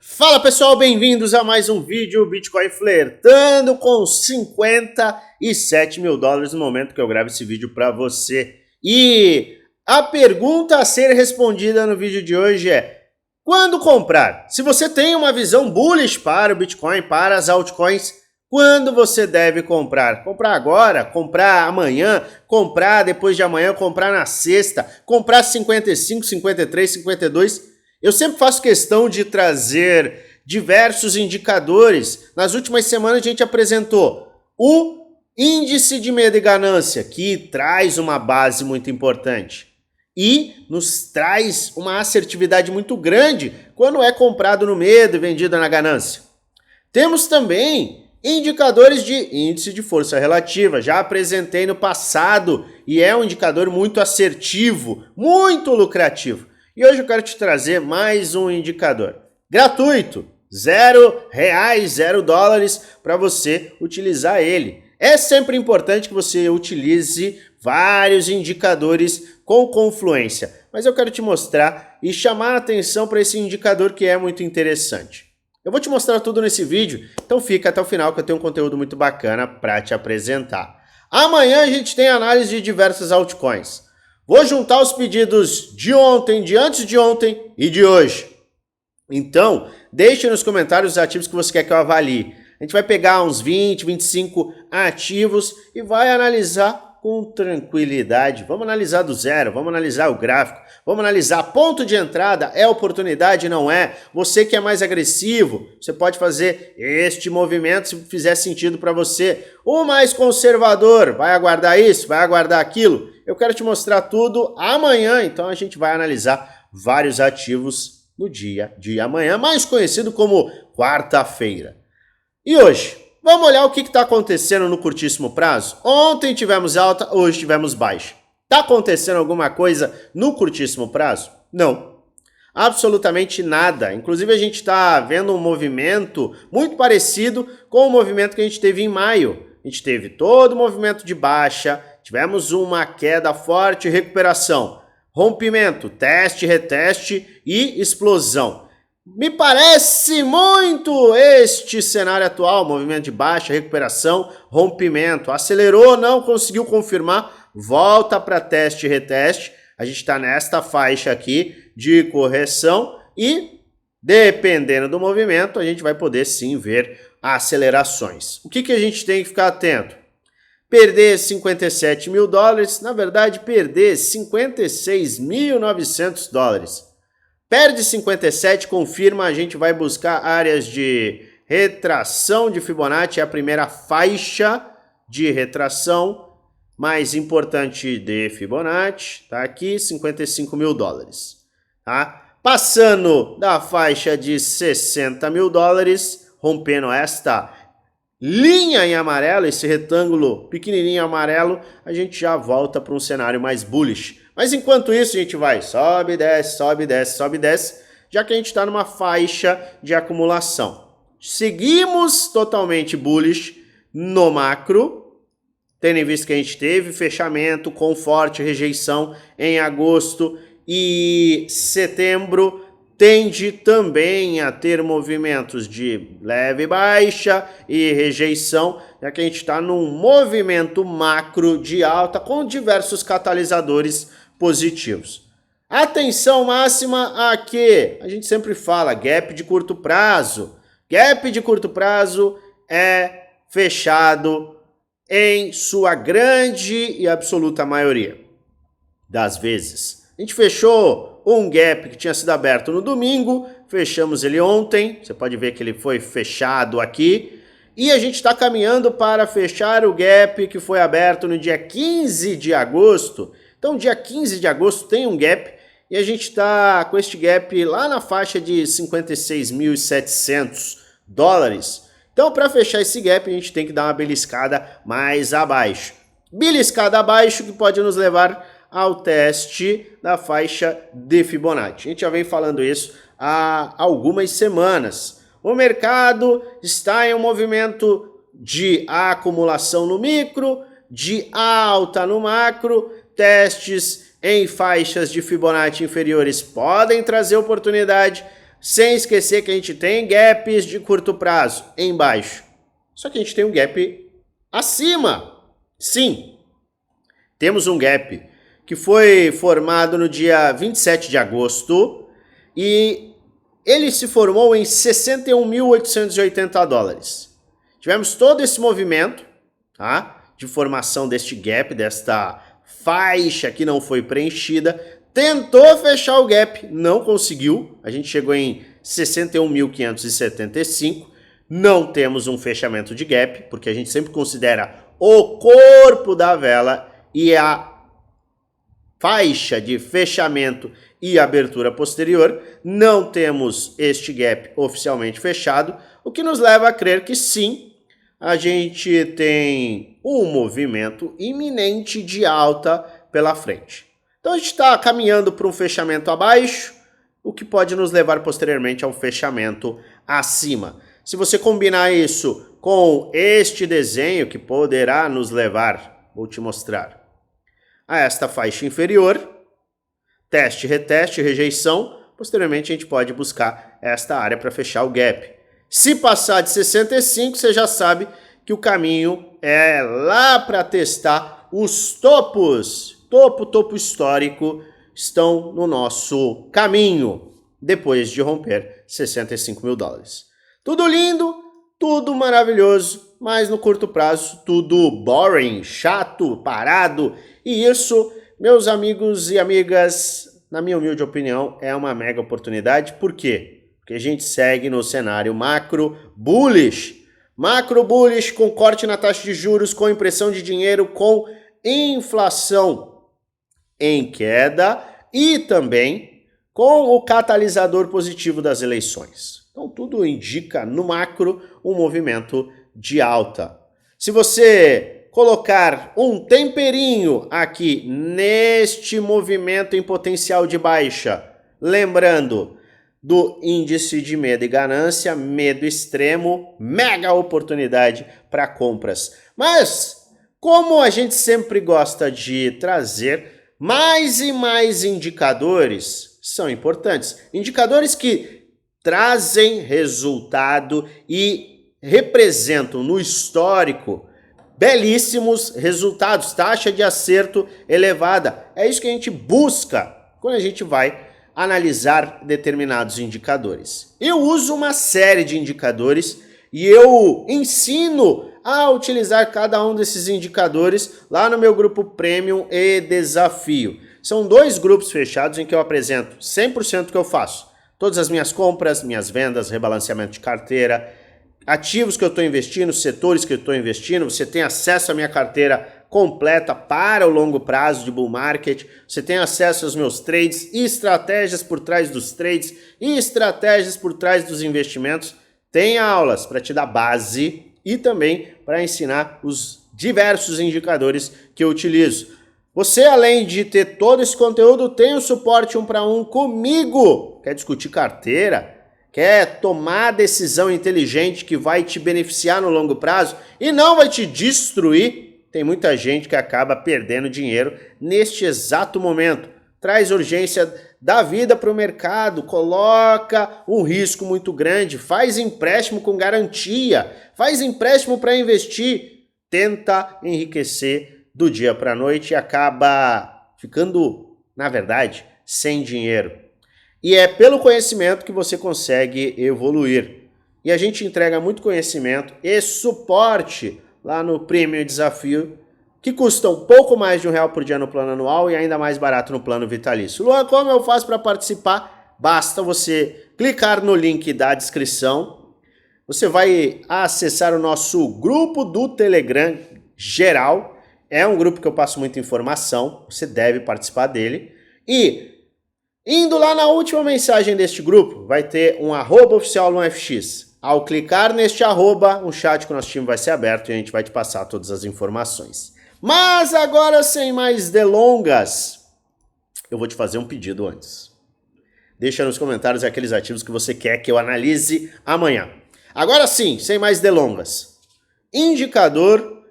Fala pessoal, bem-vindos a mais um vídeo Bitcoin flertando com 57 mil dólares no momento que eu gravo esse vídeo para você. E a pergunta a ser respondida no vídeo de hoje é: quando comprar? Se você tem uma visão bullish para o Bitcoin, para as altcoins, quando você deve comprar? Comprar agora? Comprar amanhã? Comprar depois de amanhã? Comprar na sexta? Comprar 55, 53, 52? Eu sempre faço questão de trazer diversos indicadores. Nas últimas semanas a gente apresentou o índice de medo e ganância, que traz uma base muito importante e nos traz uma assertividade muito grande quando é comprado no medo e vendido na ganância. Temos também indicadores de índice de força relativa, já apresentei no passado e é um indicador muito assertivo, muito lucrativo. E hoje eu quero te trazer mais um indicador gratuito, R$0, $0 para você utilizar ele. É sempre importante que você utilize vários indicadores com confluência, mas eu quero te mostrar e chamar a atenção para esse indicador que é muito interessante. Eu vou te mostrar tudo nesse vídeo, então fica até o final que eu tenho um conteúdo muito bacana para te apresentar. Amanhã a gente tem análise de diversas altcoins. Vou juntar os pedidos de ontem, de antes de ontem e de hoje. Então, deixe nos comentários os ativos que você quer que eu avalie. A gente vai pegar uns 20, 25 ativos e vai analisar com tranquilidade. Vamos analisar do zero, vamos analisar o gráfico, vamos analisar ponto de entrada, é oportunidade, não é? Você que é mais agressivo, você pode fazer este movimento se fizer sentido para você. O mais conservador vai aguardar isso, vai aguardar aquilo. Eu quero te mostrar tudo amanhã, então a gente vai analisar vários ativos no dia de amanhã, mais conhecido como quarta-feira. E hoje? Vamos olhar o que está acontecendo no curtíssimo prazo? Ontem tivemos alta, hoje tivemos baixa. Está acontecendo alguma coisa no curtíssimo prazo? Não. Absolutamente nada. Inclusive a gente está vendo um movimento muito parecido com o movimento que a gente teve em maio. A gente teve todo o movimento de baixa, tivemos uma queda forte, recuperação, rompimento, teste, reteste e explosão. Me parece muito este cenário atual, movimento de baixa, recuperação, rompimento. Acelerou, não conseguiu confirmar, volta para teste e reteste. A gente está nesta faixa aqui de correção e, dependendo do movimento, a gente vai poder sim ver acelerações. O que a gente tem que ficar atento? Perder 57 mil dólares, na verdade perder 56.900 dólares. Perde 57, confirma, a gente vai buscar áreas de retração de Fibonacci, é a primeira faixa de retração mais importante de Fibonacci, tá aqui, 55 mil dólares, tá? Passando da faixa de 60 mil dólares, rompendo esta linha em amarelo, esse retângulo pequenininho amarelo, a gente já volta para um cenário mais bullish. Mas enquanto isso a gente vai, sobe, desce, sobe, desce, sobe, desce, já que a gente está numa faixa de acumulação. Seguimos totalmente bullish no macro, tendo em vista que a gente teve fechamento com forte rejeição em agosto e setembro, tende também a ter movimentos de leve baixa e rejeição, já que a gente está num movimento macro de alta com diversos catalisadores positivos. Atenção máxima a que a gente sempre fala, gap de curto prazo. Gap de curto prazo é fechado em sua grande e absoluta maioria das vezes. A gente fechou um gap que tinha sido aberto no domingo, fechamos ele ontem, você pode ver que ele foi fechado aqui, e a gente está caminhando para fechar o gap que foi aberto no dia 15 de agosto. Então, dia 15 de agosto tem um gap e a gente está com este gap lá na faixa de 56.700 dólares. Então, para fechar esse gap, a gente tem que dar uma beliscada mais abaixo. Beliscada abaixo que pode nos levar ao teste da faixa de Fibonacci. A gente já vem falando isso há algumas semanas. O mercado está em um movimento de acumulação no micro, de alta no macro. Testes em faixas de Fibonacci inferiores podem trazer oportunidade. Sem esquecer que a gente tem gaps de curto prazo embaixo. Só que a gente tem um gap acima. Sim, temos um gap que foi formado no dia 27 de agosto e ele se formou em 61.880 dólares. Tivemos todo esse movimento, tá, de formação deste gap, desta faixa que não foi preenchida. Tentou fechar o gap, não conseguiu. A gente chegou em 61.575. Não temos um fechamento de gap, porque a gente sempre considera o corpo da vela e a faixa de fechamento e abertura posterior. Não temos este gap oficialmente fechado, o que nos leva a crer que sim, a gente tem um movimento iminente de alta pela frente. Então a gente está caminhando para um fechamento abaixo, o que pode nos levar posteriormente a um fechamento acima. Se você combinar isso com este desenho, que poderá nos levar, vou te mostrar, a esta faixa inferior, teste, reteste, rejeição, posteriormente a gente pode buscar esta área para fechar o gap. Se passar de 65, você já sabe que o caminho é lá para testar os topos. Topo histórico estão no nosso caminho, depois de romper 65 mil dólares. Tudo lindo, tudo maravilhoso, mas no curto prazo tudo boring, chato, parado. E isso, meus amigos e amigas, na minha humilde opinião, é uma mega oportunidade. Por quê? Porque a gente segue no cenário macro bullish. Macro bullish com corte na taxa de juros, com impressão de dinheiro, com inflação em queda e também com o catalisador positivo das eleições. Então tudo indica no macro um movimento de alta. Se você colocar um temperinho aqui neste movimento em potencial de baixa, lembrando do índice de medo e ganância, medo extremo, mega oportunidade para compras. Mas, como a gente sempre gosta de trazer, mais e mais indicadores são importantes. Indicadores que trazem resultado e representam no histórico belíssimos resultados, taxa de acerto elevada. É isso que a gente busca quando a gente vai analisar determinados indicadores. Eu uso uma série de indicadores e eu ensino a utilizar cada um desses indicadores lá no meu grupo Premium e Desafio. São 2 grupos fechados em que eu apresento 100% do que eu faço. Todas as minhas compras, minhas vendas, rebalanceamento de carteira, ativos que eu estou investindo, setores que eu estou investindo. Você tem acesso à minha carteira completa para o longo prazo de bull market. Você tem acesso aos meus trades, estratégias por trás dos trades e estratégias por trás dos investimentos. Tem aulas para te dar base e também para ensinar os diversos indicadores que eu utilizo. Você, além de ter todo esse conteúdo, tem o suporte 1 para 1 comigo. Quer discutir carteira? Quer tomar decisão inteligente que vai te beneficiar no longo prazo e não vai te destruir? Tem muita gente que acaba perdendo dinheiro neste exato momento. Traz urgência da vida para o mercado, coloca um risco muito grande, faz empréstimo com garantia, faz empréstimo para investir, tenta enriquecer do dia para a noite e acaba ficando, na verdade, sem dinheiro. E é pelo conhecimento que você consegue evoluir. E a gente entrega muito conhecimento e suporte lá no Premium Desafio, que custa um pouco mais de R$1 por dia no plano anual e ainda mais barato no plano vitalício. Luan, como eu faço para participar? Basta você clicar no link da descrição. Você vai acessar o nosso grupo do Telegram geral. É um grupo que eu passo muita informação, você deve participar dele. E, indo lá na última mensagem deste grupo, vai ter um @oficial LuanFX. Ao clicar neste arroba, um chat com o nosso time vai ser aberto e a gente vai te passar todas as informações. Mas agora, sem mais delongas, eu vou te fazer um pedido antes. Deixa nos comentários aqueles ativos que você quer que eu analise amanhã. Agora sim, sem mais delongas. Indicador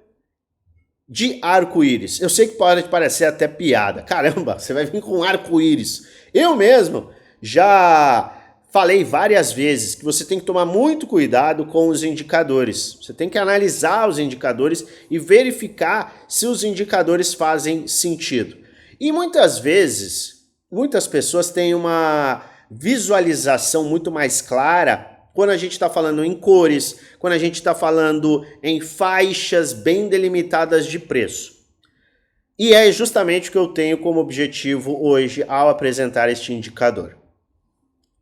de arco-íris. Eu sei que pode parecer até piada. Caramba, você vai vir com arco-íris. Eu mesmo já falei várias vezes que você tem que tomar muito cuidado com os indicadores. Você tem que analisar os indicadores e verificar se os indicadores fazem sentido. E muitas vezes, muitas pessoas têm uma visualização muito mais clara quando a gente está falando em cores, quando a gente está falando em faixas bem delimitadas de preço. E é justamente o que eu tenho como objetivo hoje ao apresentar este indicador.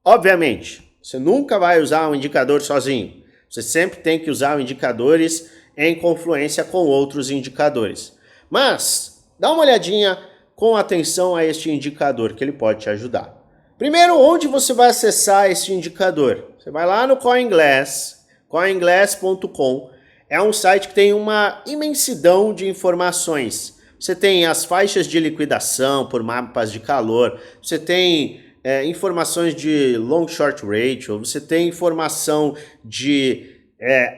Obviamente, você nunca vai usar um indicador sozinho. Você sempre tem que usar indicadores em confluência com outros indicadores. Mas, dá uma olhadinha com atenção a este indicador que ele pode te ajudar. Primeiro, onde você vai acessar este indicador? Você vai lá no CoinGlass, coinglass.com. É um site que tem uma imensidão de informações. Você tem as faixas de liquidação por mapas de calor, você tem informações de long short ratio, você tem informação de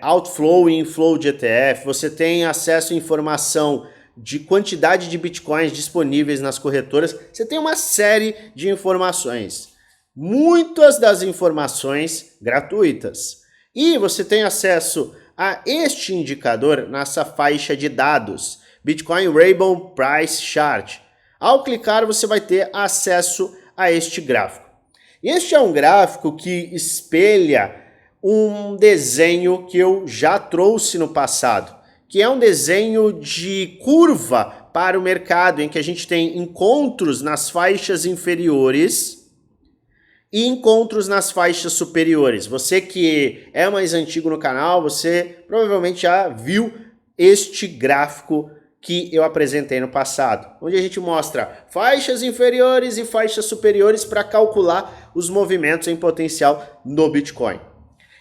outflow e inflow de ETF, você tem acesso a informação de quantidade de bitcoins disponíveis nas corretoras, você tem uma série de informações, muitas das informações gratuitas. E você tem acesso a este indicador nessa faixa de dados, Bitcoin Rainbow Price Chart. Ao clicar você vai ter acesso a este gráfico. Este é um gráfico que espelha um desenho que eu já trouxe no passado, que é um desenho de curva para o mercado, em que a gente tem encontros nas faixas inferiores e encontros nas faixas superiores. Você que é mais antigo no canal, você provavelmente já viu este gráfico que eu apresentei no passado, onde a gente mostra faixas inferiores e faixas superiores para calcular os movimentos em potencial no Bitcoin.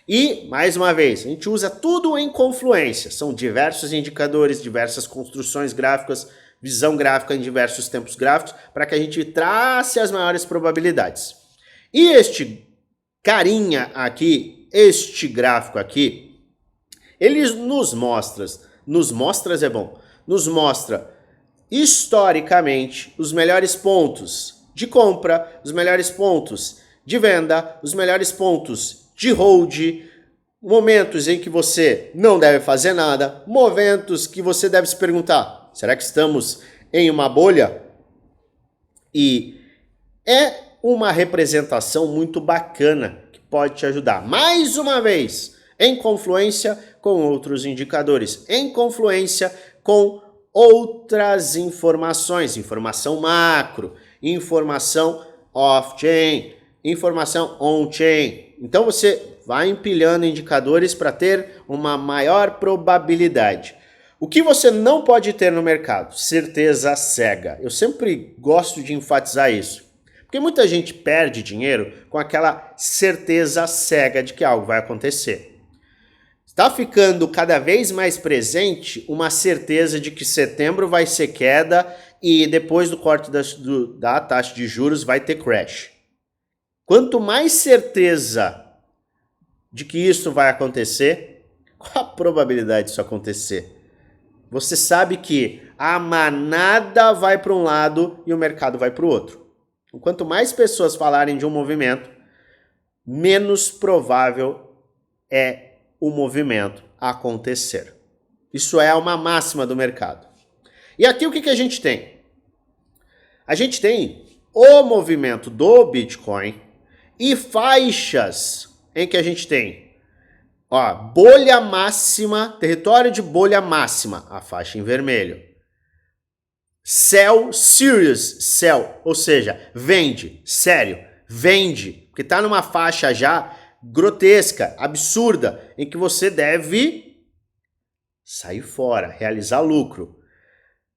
E, mais uma vez, a gente usa tudo em confluência, são diversos indicadores, diversas construções gráficas, visão gráfica em diversos tempos gráficos, para que a gente trace as maiores probabilidades. E este carinha aqui, este gráfico aqui, ele nos mostra historicamente os melhores pontos de compra, os melhores pontos de venda, os melhores pontos de hold, momentos em que você não deve fazer nada, momentos que você deve se perguntar, será que estamos em uma bolha? E é uma representação muito bacana que pode te ajudar. Mais uma vez, em confluência com outros indicadores, em confluência com outras informações, informação macro, informação off-chain, informação on-chain. Então você vai empilhando indicadores para ter uma maior probabilidade. O que você não pode ter no mercado? Certeza cega. Eu sempre gosto de enfatizar isso. Porque muita gente perde dinheiro com aquela certeza cega de que algo vai acontecer. Está ficando cada vez mais presente uma certeza de que setembro vai ser queda e depois do corte da taxa de juros vai ter crash. Quanto mais certeza de que isso vai acontecer, qual a probabilidade disso acontecer? Você sabe que a manada vai para um lado e o mercado vai para o outro. Quanto mais pessoas falarem de um movimento, menos provável é o movimento acontecer. Isso é uma máxima do mercado. E aqui o que a gente tem? A gente tem o movimento do Bitcoin e faixas em que a gente tem bolha máxima, território de bolha máxima, a faixa em vermelho. Sell, serious sell, ou seja, vende, sério, vende, porque está numa faixa já grotesca, absurda, em que você deve sair fora, realizar lucro.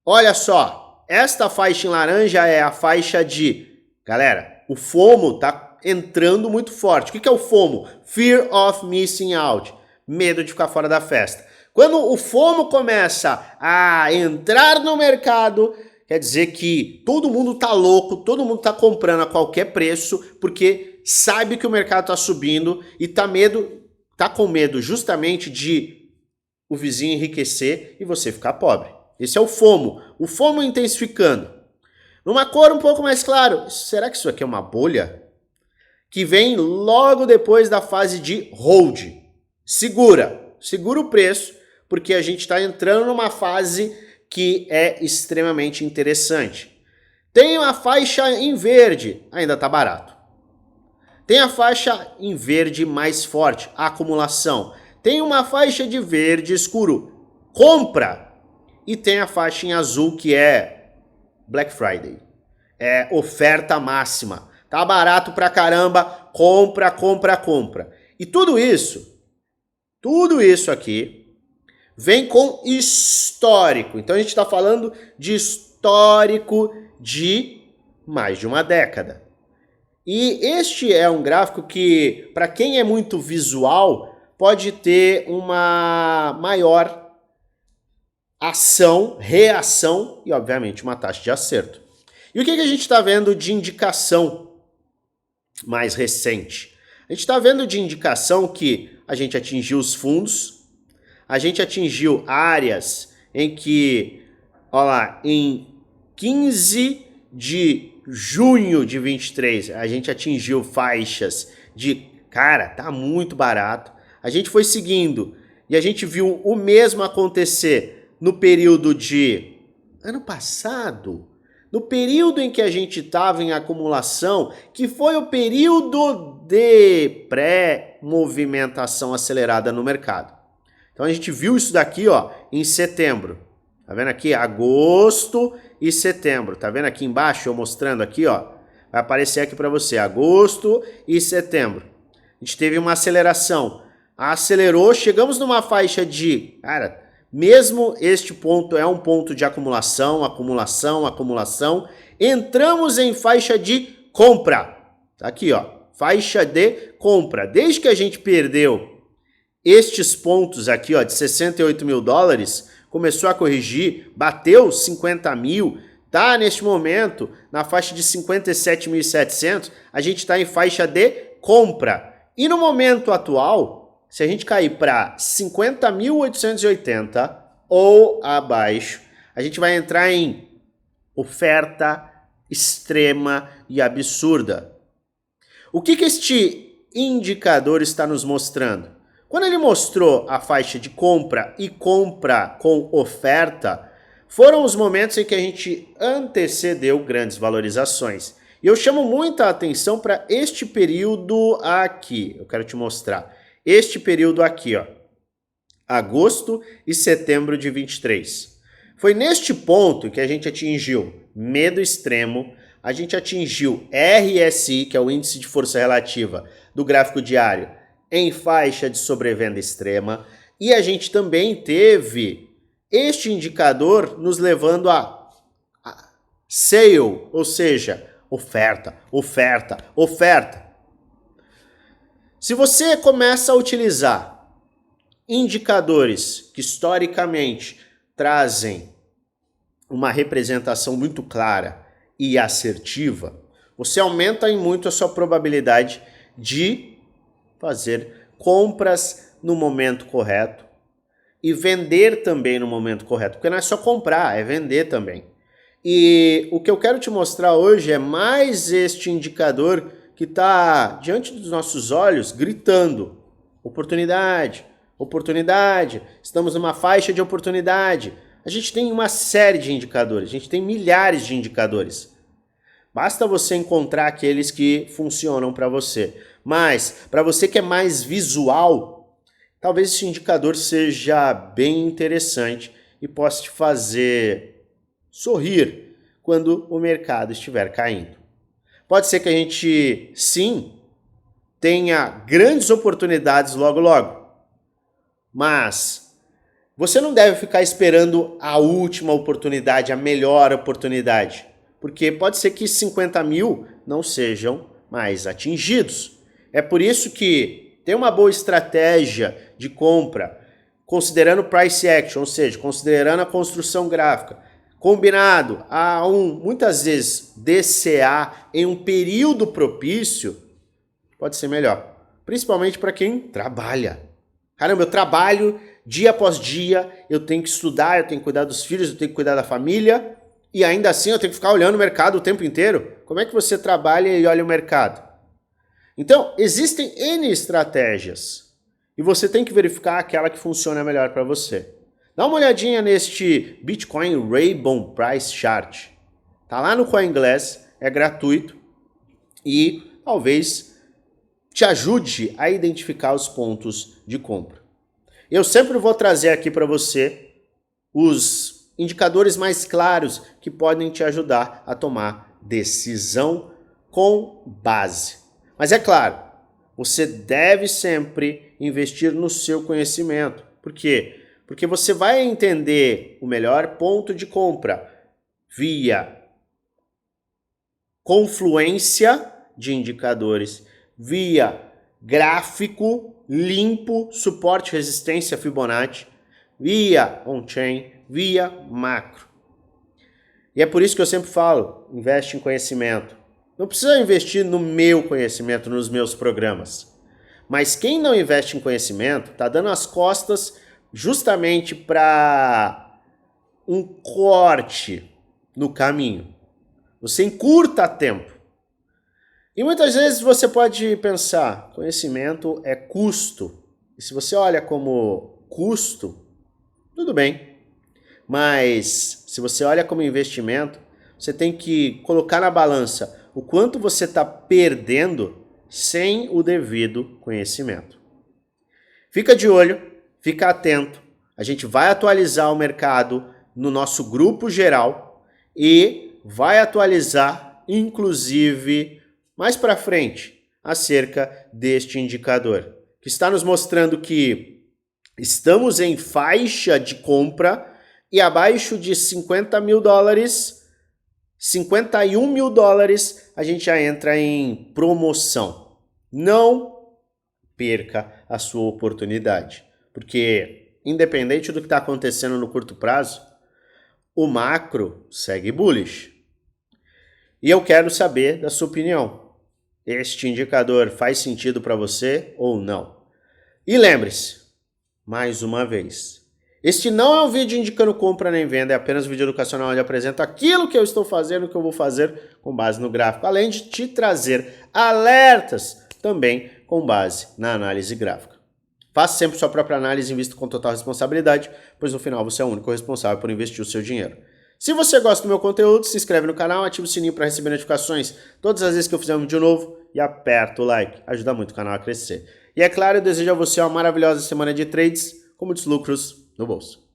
Olha só, esta faixa em laranja é a faixa de... Galera, o FOMO está entrando muito forte. O que é o FOMO? Fear of Missing Out. Medo de ficar fora da festa. Quando o FOMO começa a entrar no mercado, quer dizer que todo mundo está louco, todo mundo está comprando a qualquer preço, porque sabe que o mercado está subindo e tá com medo justamente de o vizinho enriquecer e você ficar pobre. Esse é o FOMO. O FOMO intensificando. Numa cor um pouco mais claro, será que isso aqui é uma bolha? que vem logo depois da fase de hold. Segura o preço, porque a gente está entrando numa fase que é extremamente interessante. Tem uma faixa em verde, ainda está barato. Tem a faixa em verde mais forte, a acumulação. Tem uma faixa de verde escuro, compra. E tem a faixa em azul que é Black Friday. É oferta máxima. Tá barato pra caramba, compra, compra, compra. E tudo isso aqui vem com histórico. Então a gente está falando de histórico de mais de uma década. E este é um gráfico que, para quem é muito visual, pode ter uma maior ação, reação e, obviamente, uma taxa de acerto. E o que a gente está vendo de indicação mais recente? A gente está vendo de indicação que a gente atingiu os fundos, a gente atingiu áreas em que, olha lá, em 15 de junho de 23, a gente atingiu faixas de, cara, tá muito barato. A gente foi seguindo e a gente viu o mesmo acontecer no período de ano passado, no período em que a gente estava em acumulação, que foi o período de pré-movimentação acelerada no mercado. Então a gente viu isso daqui, ó, em setembro. Tá vendo aqui? Agosto e setembro. Tá vendo aqui embaixo eu mostrando aqui, ó? Vai aparecer aqui para você, agosto e setembro. A gente teve uma aceleração. Acelerou, chegamos numa faixa de, cara, mesmo este ponto é um ponto de acumulação, acumulação, entramos em faixa de compra. Tá aqui, ó, faixa de compra. Desde que a gente perdeu estes pontos aqui, ó, de 68 mil dólares, começou a corrigir, bateu 50 mil, tá neste momento na faixa de 57.700, a gente está em faixa de compra. E no momento atual, se a gente cair para 50.880 ou abaixo, a gente vai entrar em oferta extrema e absurda. O que este indicador está nos mostrando? Quando ele mostrou a faixa de compra e compra com oferta, foram os momentos em que a gente antecedeu grandes valorizações. E eu chamo muita atenção para este período aqui. Eu quero te mostrar. Este período aqui, ó. Agosto e setembro de 23. Foi neste ponto que a gente atingiu medo extremo, a gente atingiu RSI, que é o índice de força relativa do gráfico diário, em faixa de sobrevenda extrema, e a gente também teve este indicador nos levando a sale, ou seja, oferta. Se você começa a utilizar indicadores que historicamente trazem uma representação muito clara e assertiva, você aumenta em muito a sua probabilidade de fazer compras no momento correto e vender também no momento correto, porque não é só comprar, é vender também. E o que eu quero te mostrar hoje é mais este indicador que está diante dos nossos olhos gritando: oportunidade, oportunidade, estamos numa faixa de oportunidade. A gente tem uma série de indicadores, a gente tem milhares de indicadores. Basta você encontrar aqueles que funcionam para você. Mas, para você que é mais visual, talvez esse indicador seja bem interessante e possa te fazer sorrir quando o mercado estiver caindo. Pode ser que a gente, sim, tenha grandes oportunidades logo logo, mas você não deve ficar esperando a última oportunidade, a melhor oportunidade, porque pode ser que 50 mil não sejam mais atingidos. É por isso que tem uma boa estratégia de compra, considerando price action, ou seja, considerando a construção gráfica, combinado a muitas vezes, DCA em um período propício, pode ser melhor. Principalmente para quem trabalha. Caramba, eu trabalho dia após dia, eu tenho que estudar, eu tenho que cuidar dos filhos, eu tenho que cuidar da família, e ainda assim eu tenho que ficar olhando o mercado o tempo inteiro. Como é que você trabalha e olha o mercado? Então, existem N estratégias e você tem que verificar aquela que funciona melhor para você. Dá uma olhadinha neste Bitcoin Rainbow Price Chart. Tá lá no CoinGlass, é gratuito e talvez te ajude a identificar os pontos de compra. Eu sempre vou trazer aqui para você os indicadores mais claros que podem te ajudar a tomar decisão com base. Mas é claro, você deve sempre investir no seu conhecimento. Por quê? Porque você vai entender o melhor ponto de compra via confluência de indicadores, via gráfico limpo, suporte, resistência, Fibonacci, via on-chain, via macro. E é por isso que eu sempre falo, investe em conhecimento. Não precisa investir no meu conhecimento, nos meus programas. Mas quem não investe em conhecimento está dando as costas justamente para um corte no caminho. Você encurta tempo. E muitas vezes você pode pensar, conhecimento é custo. E se você olha como custo, tudo bem. Mas se você olha como investimento, você tem que colocar na balança o quanto você está perdendo sem o devido conhecimento. Fica de olho, fica atento. A gente vai atualizar o mercado no nosso grupo geral e vai atualizar, inclusive, mais para frente, acerca deste indicador, que está nos mostrando que estamos em faixa de compra e abaixo de 50 mil dólares, 51 mil dólares, a gente já entra em promoção. Não perca a sua oportunidade, porque independente do que está acontecendo no curto prazo, o macro segue bullish. E eu quero saber da sua opinião. Este indicador faz sentido para você ou não? E lembre-se, mais uma vez, este não é um vídeo indicando compra nem venda, é apenas um vídeo educacional onde eu apresento aquilo que eu estou fazendo, o que eu vou fazer com base no gráfico, além de te trazer alertas também com base na análise gráfica. Faça sempre sua própria análise e invista com total responsabilidade, pois no final você é o único responsável por investir o seu dinheiro. Se você gosta do meu conteúdo, se inscreve no canal, ativa o sininho para receber notificações todas as vezes que eu fizer um vídeo novo e aperta o like, ajuda muito o canal a crescer. E é claro, eu desejo a você uma maravilhosa semana de trades com muitos lucros no bolso.